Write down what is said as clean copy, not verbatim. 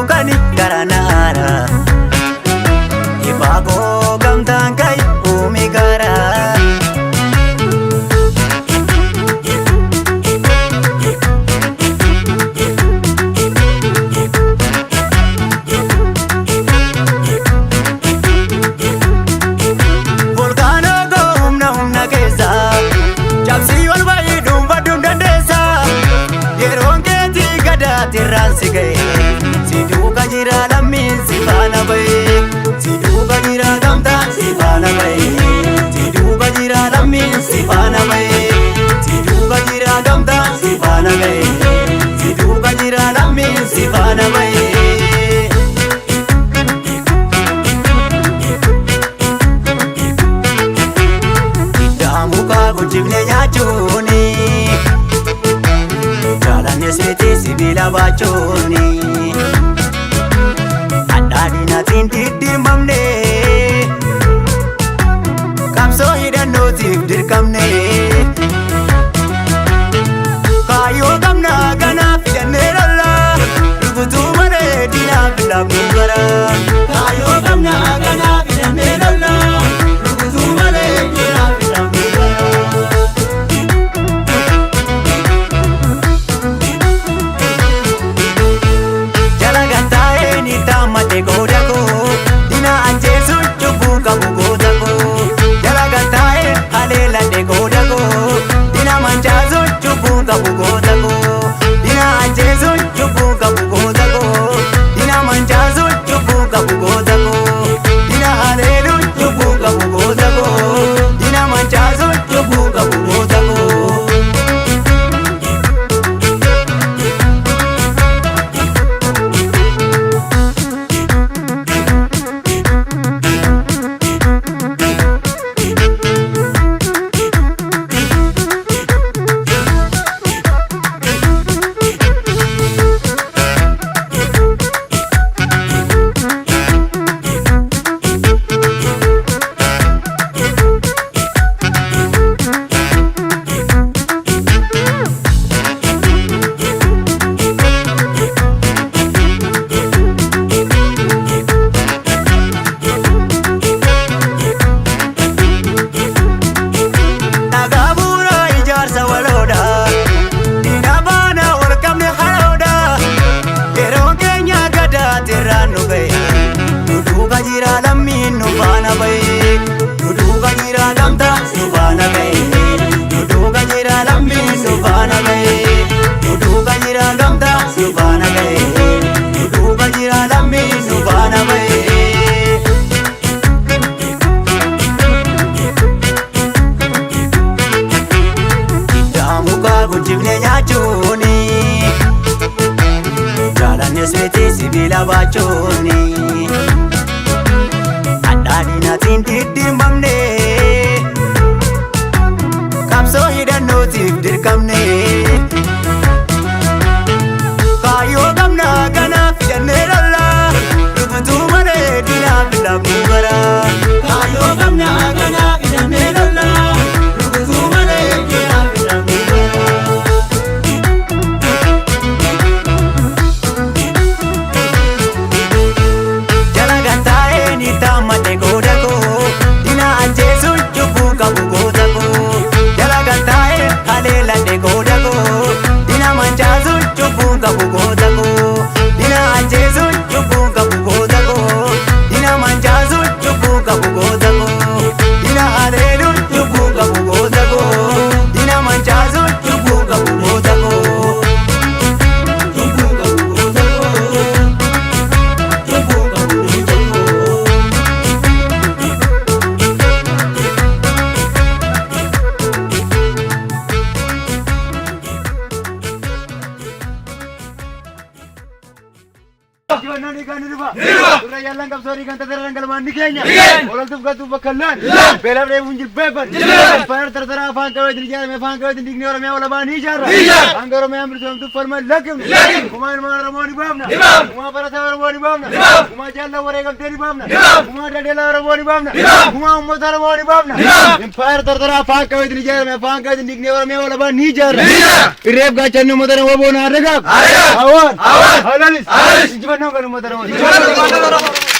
dukani garanara Riphaa Koo gamtaan kai umi gara Volcano go humna kesa Chapsi wal bayi dumba dundandesa Yeron keti gada tiran sigai Sidu kajira lamin sifana bayi Sidu kajira gamta sifana bayi Sidu kajira lamin sifana bayi Sidu kajira gamta sifana bayi Sidu kajira lamin sifana bayi Muka gujibne nyaachuni Jaalanne seeti sibila baachuni Addaadhinaatiin diddiirmamne Qabsoo hidhannootiif dirqamne Kaayyoo qabna kanaaf hidhannee lolla Rukutuu malee diinaaf laafnu gara Kaayyoo qabna kanaaf hidhannee lolla Rukutuu malee diinaaf laafnu Goda ko dina anjesu chubu kabu goda ko jalaga tae halela de goda ko dina manjazu chubu kabu goda ko dina anjesu chubu kabu goda ko dina manjazu chubu kabu goda ko dina halelu chubu kabu goda ko dina manjazu chubu kabu goda ko Gujibne nyaachuni Jaalanne seeti sibila baachuni Addaadhinaatiin diddiirmamne Qabsoo hidhannootiif dirqamne Kaayyoo qabna kanaaf hidhannee lolla Rukutuu malee diinaaf laafnu gara Kaayyoo qabna kanaaf hidhannee lolla Rukutuu malee diinaaf laafnu goda ko dina anjesu chubu kabu goda ko jalaga tae halela de goda ko dina manjazu chubu kabu goda ko dina anjesu chubu kabu goda ko dina manjazu chubu kabu goda ko dina halelu chubu kabu goda ko dina manjazu chubu kabu goda ko Nani kan Riphaa Surra jalan kapsori kan tadara galmaan ni keenya Olaltuuf gatuuf bakkallaan beelaaf dheebuun jilbeeffan Fayar tartara afaan qabee jiljaarame afaan qabee dindigni Oromiyaa walabaa ni ijaarra Hanga Oromiyaan bilisoomtuuf falma lakkifnu Kumaa ilmaan Oromoo ni baafna Kumaa barataa Oromoo ni baafna Kumaa jaalala wareegamtee ni baafna Kumaa daldalaa Oromoo ni baafna Kumaa uummata Oromoo ni baafna Fayar tartara afaan qabee jiljaarame afaan qabee dindigni Oromiyaa walabaa ni ijaarra Irreef gaachanni uummata Oromoo boona arregaaf Awwaan Halalis injifannoo kan uummata Oromooti.